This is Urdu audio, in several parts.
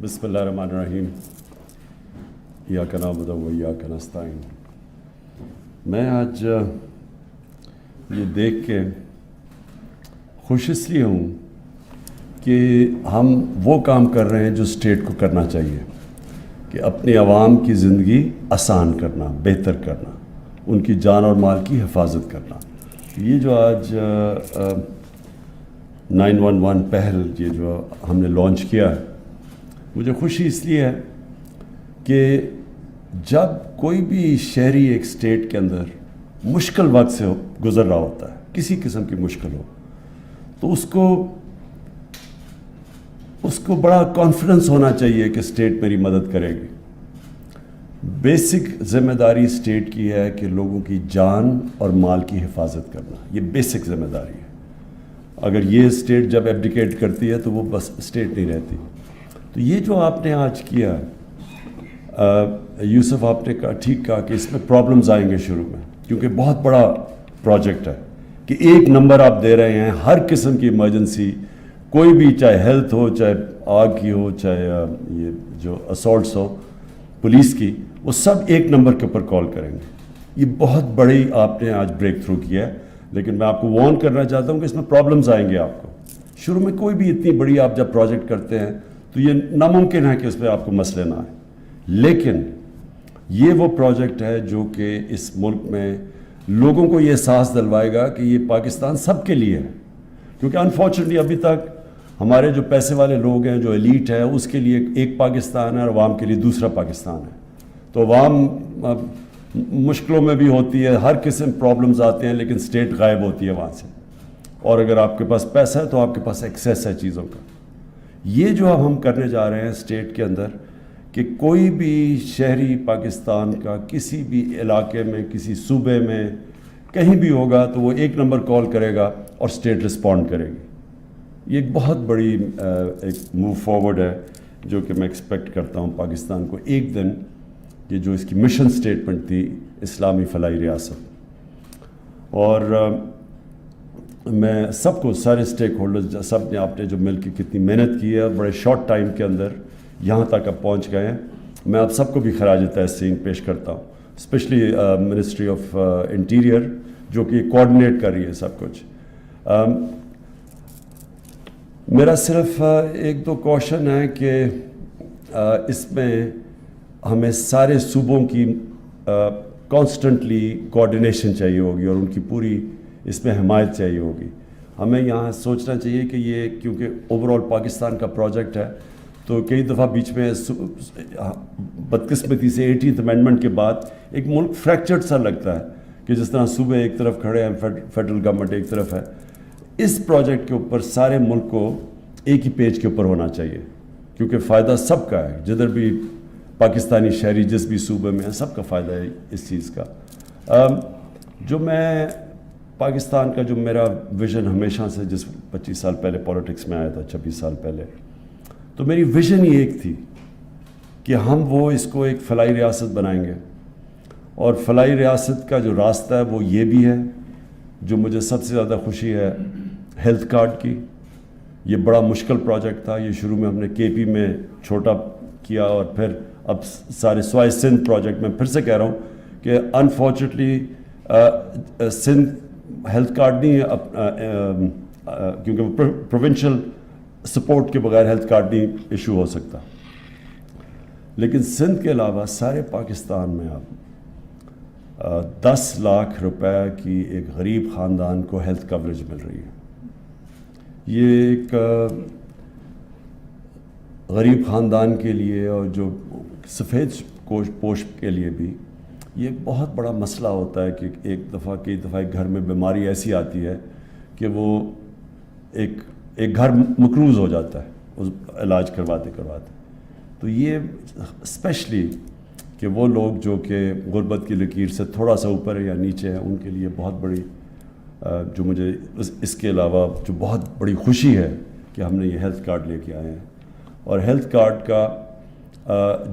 بسم اللہ الرحمن الرحیم ایاک نعبد و ایاک نستعین۔ میں آج یہ دیکھ کے خوش اس لیے ہوں کہ ہم وہ کام کر رہے ہیں جو اسٹیٹ کو کرنا چاہیے، کہ اپنی عوام کی زندگی آسان کرنا، بہتر کرنا، ان کی جان اور مال کی حفاظت کرنا۔ یہ جو آج 911 پہل یہ جو ہم نے لانچ کیا ہے، مجھے خوشی اس لیے ہے کہ جب کوئی بھی شہری ایک اسٹیٹ کے اندر مشکل وقت سے گزر رہا ہوتا ہے، کسی قسم کی مشکل ہو، تو اس کو بڑا کانفیڈنس ہونا چاہیے کہ اسٹیٹ میری مدد کرے گی۔ بیسک ذمہ داری اسٹیٹ کی ہے کہ لوگوں کی جان اور مال کی حفاظت کرنا، یہ بیسک ذمہ داری ہے۔ اگر یہ اسٹیٹ جب ایبڈیکیٹ کرتی ہے تو وہ بس اسٹیٹ نہیں رہتی۔ تو یہ جو آپ نے آج کیا، یوسف آپ نے ٹھیک کہا کہ اس میں پرابلمز آئیں گے شروع میں، کیونکہ بہت بڑا پروجیکٹ ہے کہ ایک نمبر آپ دے رہے ہیں ہر قسم کی ایمرجنسی، کوئی بھی، چاہے ہیلتھ ہو، چاہے آگ کی ہو، چاہے یہ جو اسالٹس ہو پولیس کی، وہ سب ایک نمبر کے اوپر کال کریں گے۔ یہ بہت بڑی آپ نے آج بریک تھرو کیا ہے، لیکن میں آپ کو وارن کرنا چاہتا ہوں کہ اس میں پرابلمز آئیں گے آپ کو شروع میں۔ کوئی بھی اتنی بڑی آپ جب پروجیکٹ کرتے ہیں تو یہ ناممکن ہے کہ اس پہ آپ کو مسئلے نہ آئیں، لیکن یہ وہ پروجیکٹ ہے جو کہ اس ملک میں لوگوں کو یہ احساس دلوائے گا کہ یہ پاکستان سب کے لیے ہے۔ کیونکہ انفارچونیٹلی ابھی تک ہمارے جو پیسے والے لوگ ہیں، جو ایلیٹ ہے، اس کے لیے ایک پاکستان ہے اور عوام کے لیے دوسرا پاکستان ہے۔ تو عوام مشکلوں میں بھی ہوتی ہے، ہر قسم پرابلمز آتے ہیں، لیکن اسٹیٹ غائب ہوتی ہے وہاں سے، اور اگر آپ کے پاس پیسہ ہے تو آپ کے پاس ایکسیس ہے چیزوں کا۔ یہ جو اب ہم کرنے جا رہے ہیں اسٹیٹ کے اندر، کہ کوئی بھی شہری پاکستان کا کسی بھی علاقے میں، کسی صوبے میں، کہیں بھی ہوگا تو وہ ایک نمبر کال کرے گا اور اسٹیٹ رسپونڈ کرے گی۔ یہ ایک بہت بڑی ایک موو فارورڈ ہے جو کہ میں ایکسپیکٹ کرتا ہوں پاکستان کو ایک دن، یہ جو اس کی مشن سٹیٹمنٹ تھی اسلامی فلاحی ریاست۔ اور میں سب کو، سارے اسٹیک ہولڈرز، سب نے، آپ نے جو مل کے کتنی محنت کی ہے، بڑے شارٹ ٹائم کے اندر یہاں تک اب پہنچ گئے ہیں، میں آپ سب کو بھی خراج تحسین پیش کرتا ہوں، اسپیشلی منسٹری آف انٹیریئر جو کہ کوآرڈینیٹ کر رہی ہے سب کچھ۔ میرا صرف ایک دو کوشچن ہے کہ اس میں ہمیں سارے صوبوں کی کانسٹنٹلی کوآرڈینیشن چاہیے ہوگی اور ان کی پوری اس میں حمایت چاہیے ہوگی۔ ہمیں یہاں سوچنا چاہیے کہ یہ کیونکہ اوور آل پاکستان کا پروجیکٹ ہے، تو کئی دفعہ بیچ میں بدقسمتی سے 18th امینڈمنٹ کے بعد ایک ملک فریکچرڈ سا لگتا ہے کہ جس طرح صوبے ایک طرف کھڑے ہیں، فیڈرل گورنمنٹ ایک طرف ہے۔ اس پروجیکٹ کے اوپر سارے ملک کو ایک ہی پیج کے اوپر ہونا چاہیے، کیونکہ فائدہ سب کا ہے، جدھر بھی پاکستانی شہری جس بھی صوبے میں ہے، سب کا فائدہ ہے اس چیز کا۔ جو میں پاکستان کا جو میرا ویژن ہمیشہ سے، جس 25 سال پہلے پولیٹکس میں آیا تھا، 26 سال پہلے، تو میری ویژن ہی ایک تھی کہ ہم وہ اس کو ایک فلاحی ریاست بنائیں گے، اور فلاحی ریاست کا جو راستہ ہے وہ یہ بھی ہے۔ جو مجھے سب سے زیادہ خوشی ہے ہیلتھ کارڈ کی، یہ بڑا مشکل پروجیکٹ تھا، یہ شروع میں ہم نے کے پی میں چھوٹا کیا، اور پھر اب سارے سوائے سندھ پروجیکٹ میں پھر سے کہہ رہا ہوں کہ انفارچونیٹلی سندھ ہیلتھ کارڈ نہیں ہے، کیونکہ وہ پروونشل سپورٹ کے بغیر ہیلتھ کارڈ نہیں ایشو ہو سکتا، لیکن سندھ کے علاوہ سارے پاکستان میں اب 10 لاکھ روپے کی ایک غریب خاندان کو ہیلتھ کوریج مل رہی ہے۔ یہ ایک غریب خاندان کے لیے اور جو سفید پوش کے لیے بھی یہ ایک بہت بڑا مسئلہ ہوتا ہے کہ کئی دفعہ ایک گھر میں بیماری ایسی آتی ہے کہ وہ ایک گھر مقروض ہو جاتا ہے اس علاج کرواتے۔ تو یہ اسپیشلی کہ وہ لوگ جو کہ غربت کی لکیر سے تھوڑا سا اوپر ہے یا نیچے ہے، ان کے لیے بہت بڑی، جو مجھے اس کے علاوہ جو بہت بڑی خوشی ہے کہ ہم نے یہ ہیلتھ کارڈ لے کے آئے ہیں، اور ہیلتھ کارڈ کا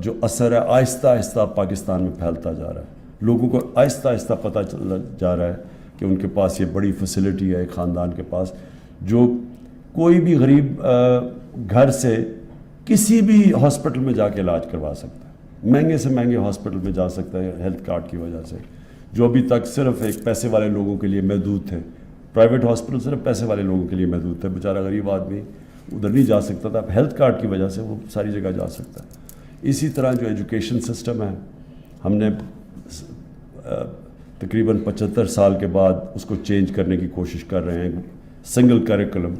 جو اثر ہے آہستہ آہستہ پاکستان میں پھیلتا جا رہا ہے، لوگوں کو آہستہ آہستہ پتہ چل جا رہا ہے کہ ان کے پاس یہ بڑی فیسلٹی ہے، ایک خاندان کے پاس جو کوئی بھی غریب گھر سے کسی بھی ہاسپٹل میں جا کے علاج کروا سکتا ہے، مہنگے سے مہنگے ہاسپٹل میں جا سکتا ہے ہیلتھ کارڈ کی وجہ سے، جو ابھی تک صرف ایک پیسے والے لوگوں کے لیے محدود تھے. پرائیویٹ ہاسپٹل صرف پیسے والے لوگوں کے لیے محدود تھے، بیچارہ غریب آدمی ادھر نہیں جا سکتا تھا. اب ہیلتھ کارڈ کی وجہ سے وہ ساری جگہ جا سکتا ہے. اسی طرح جو ایجوکیشن سسٹم ہے، ہم نے تقریباً 75 سال کے بعد اس کو چینج کرنے کی کوشش کر رہے ہیں، سنگل کریکولم،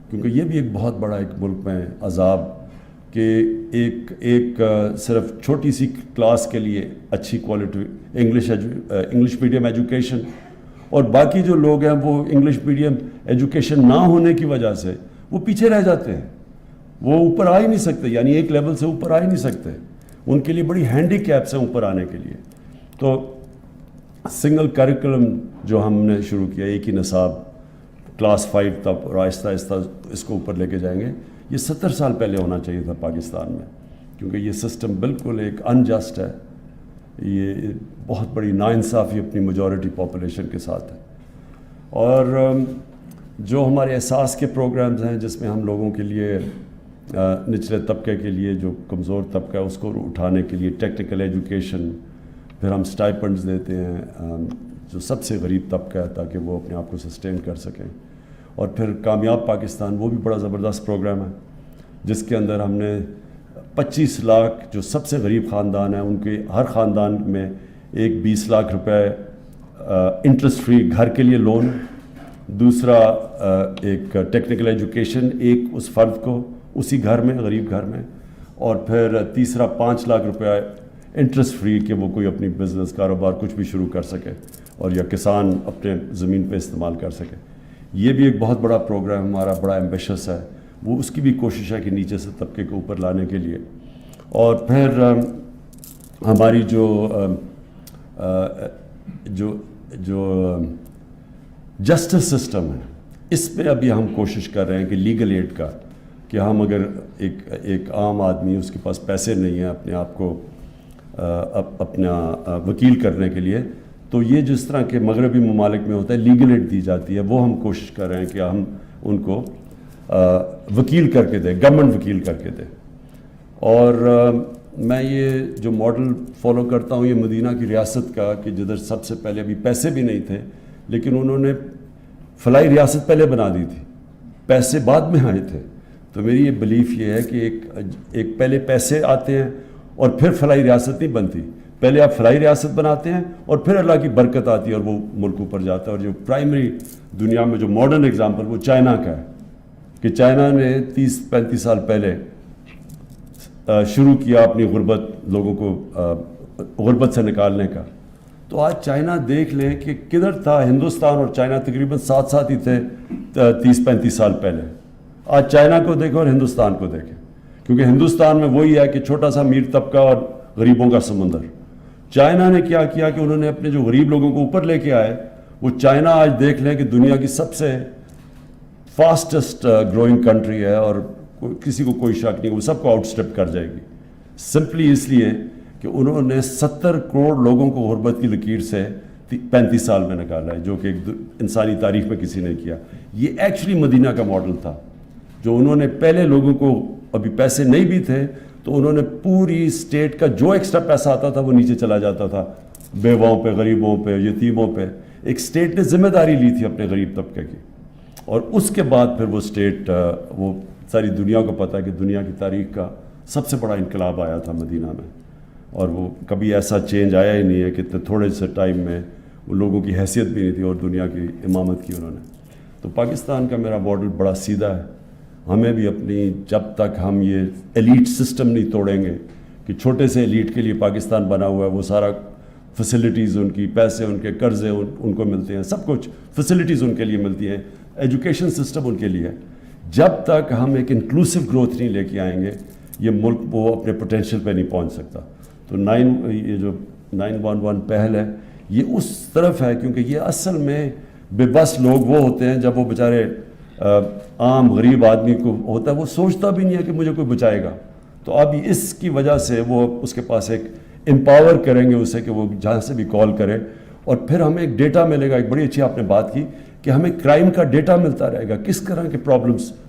کیونکہ یہ بھی ایک بہت بڑا ایک ملک میں عذاب کہ ایک صرف چھوٹی سی کلاس کے لیے اچھی کوالٹی انگلش میڈیم ایجوکیشن، اور باقی جو لوگ ہیں وہ انگلش میڈیم ایجوکیشن نہ ہونے کی وجہ سے وہ پیچھے رہ جاتے ہیں، وہ اوپر آ ہی نہیں سکتے، یعنی ایک لیول سے اوپر آ ہی نہیں سکتے. ان کے لیے بڑی ہینڈی کیپس ہیں اوپر آنے کے لیے. تو سنگل کریکولم جو ہم نے شروع کیا، ایک ہی نصاب کلاس 5 تک، اور آہستہ آہستہ اس کو اوپر لے کے جائیں گے. یہ 70 سال پہلے ہونا چاہیے تھا پاکستان میں، کیونکہ یہ سسٹم بالکل ایک انجسٹ ہے، یہ بہت بڑی ناانصافی اپنی میجورٹی پاپولیشن کے ساتھ ہے. اور جو ہمارے احساس کے پروگرامز ہیں جس میں ہم لوگوں کے لیے نچلے طبقے کے لیے، جو کمزور طبقہ ہے اس کو اٹھانے کے لیے ٹیکنیکل ایجوکیشن، پھر ہم سٹائپنڈز دیتے ہیں جو سب سے غریب طبقہ ہے تاکہ وہ اپنے آپ کو سسٹین کر سکیں. اور پھر کامیاب پاکستان، وہ بھی بڑا زبردست پروگرام ہے جس کے اندر ہم نے 25 لاکھ جو سب سے غریب خاندان ہیں ان کے ہر خاندان میں ایک 20 لاکھ روپے انٹرسٹ فری گھر کے لیے لون، دوسرا ایک ٹیکنیکل ایجوکیشن ایک اس فرد کو اسی گھر میں، غریب گھر میں، اور پھر تیسرا 5 لاکھ روپے انٹرسٹ فری کہ وہ کوئی اپنی بزنس کاروبار کچھ بھی شروع کر سکے، اور یا کسان اپنے زمین پہ استعمال کر سکے. یہ بھی ایک بہت بڑا پروگرام ہمارا، بڑا ایمبیشس ہے. وہ اس کی بھی کوشش ہے کہ نیچے سے طبقے کو اوپر لانے کے لیے. اور پھر ہماری جو جسٹس سسٹم ہے، اس پہ ابھی ہم کوشش کر رہے ہیں کہ لیگل ایڈ کا، کہ ہم اگر ایک عام آدمی اس کے پاس پیسے نہیں ہیں اپنے آپ کو اپنا وکیل کرنے کے لیے، تو یہ جس طرح کے مغربی ممالک میں ہوتا ہے لیگل ایڈ دی جاتی ہے، وہ ہم کوشش کر رہے ہیں کہ ہم ان کو وکیل کر کے دیں، گورنمنٹ وکیل کر کے دیں. اور میں یہ جو ماڈل فالو کرتا ہوں یہ مدینہ کی ریاست کا، کہ جدھر سب سے پہلے ابھی پیسے بھی نہیں تھے لیکن انہوں نے فلاحی ریاست پہلے بنا دی تھی، پیسے بعد میں آئے تھے. تو میری یہ بلیف یہ ہے کہ ایک پہلے پیسے آتے ہیں اور پھر فلاحی ریاست نہیں بنتی، پہلے آپ فلاحی ریاست بناتے ہیں اور پھر اللہ کی برکت آتی ہے اور وہ ملک اوپر جاتا ہے. اور جو پرائمری دنیا میں جو ماڈرن اگزامپل وہ چائنا کا ہے، کہ چائنا نے 30-35 سال پہلے شروع کیا اپنی لوگوں کو غربت سے نکالنے کا. تو آج چائنا دیکھ لیں کہ کدھر تھا. ہندوستان اور چائنا تقریباً ساتھ ساتھ ہی تھے 30-35 سال پہلے. آج چائنا کو دیکھیں اور ہندوستان کو دیکھیں، کیونکہ ہندوستان میں وہی ہے کہ چھوٹا سا امیر طبقہ اور غریبوں کا سمندر. چائنا نے کیا کیا کہ انہوں نے اپنے جو غریب لوگوں کو اوپر لے کے آئے. وہ چائنا آج دیکھ لیں کہ دنیا کی سب سے فاسٹسٹ گروئنگ کنٹری ہے، اور کسی کو کوئی شک نہیں وہ سب کو آؤٹ اسٹیپ کر جائے گی، سمپلی اس لیے کہ انہوں نے 70 کروڑ لوگوں کو غربت کی لکیر سے 35 سال میں نکالا ہے، جو کہ انسانی تاریخ میں کسی نے کیا. یہ ایکچولی مدینہ کا ماڈل تھا، جو انہوں نے پہلے لوگوں کو، ابھی پیسے نہیں بھی تھے تو انہوں نے پوری اسٹیٹ کا جو ایکسٹرا پیسہ آتا تھا وہ نیچے چلا جاتا تھا، بیواؤں پہ، غریبوں پہ، یتیموں پہ. ایک اسٹیٹ نے ذمہ داری لی تھی اپنے غریب طبقے کی، اور اس کے بعد پھر وہ اسٹیٹ، وہ ساری دنیا کو پتہ ہے کہ دنیا کی تاریخ کا سب سے بڑا انقلاب آیا تھا مدینہ میں. اور وہ کبھی ایسا چینج آیا ہی نہیں ہے کہ اتنے تھوڑے سے ٹائم میں وہ لوگوں کی حیثیت بھی نہیں تھی اور دنیا کی امامت کی انہوں نے. تو پاکستان کا میرا ماڈل بڑا سیدھا ہے. ہمیں بھی اپنی، جب تک ہم یہ ایلیٹ سسٹم نہیں توڑیں گے کہ چھوٹے سے ایلیٹ کے لیے پاکستان بنا ہوا ہے، وہ سارا فیسلٹیز ان کی، پیسے ان کے، قرضے ان کو ملتے ہیں، سب کچھ فیسلٹیز ان کے لیے ملتی ہیں، ایجوکیشن سسٹم ان کے لیے. جب تک ہم ایک انکلوسیو گروتھ نہیں لے کے آئیں گے یہ ملک وہ اپنے پوٹینشیل پہ نہیں پہنچ سکتا. تو یہ جو 911 پہل ہے یہ اس طرف ہے، کیونکہ یہ اصل میں بے بس لوگ وہ ہوتے ہیں جب وہ بیچارے عام غریب آدمی کو ہوتا ہے، وہ سوچتا بھی نہیں ہے کہ مجھے کوئی بچائے گا. تو اب اس کی وجہ سے وہ اس کے پاس ایک امپاور کریں گے اسے کہ وہ جہاں سے بھی کال کرے. اور پھر ہمیں ایک ڈیٹا ملے گا. ایک بڑی اچھی آپ نے بات کی کہ ہمیں کرائم کا ڈیٹا ملتا رہے گا، کس طرح کے پرابلمس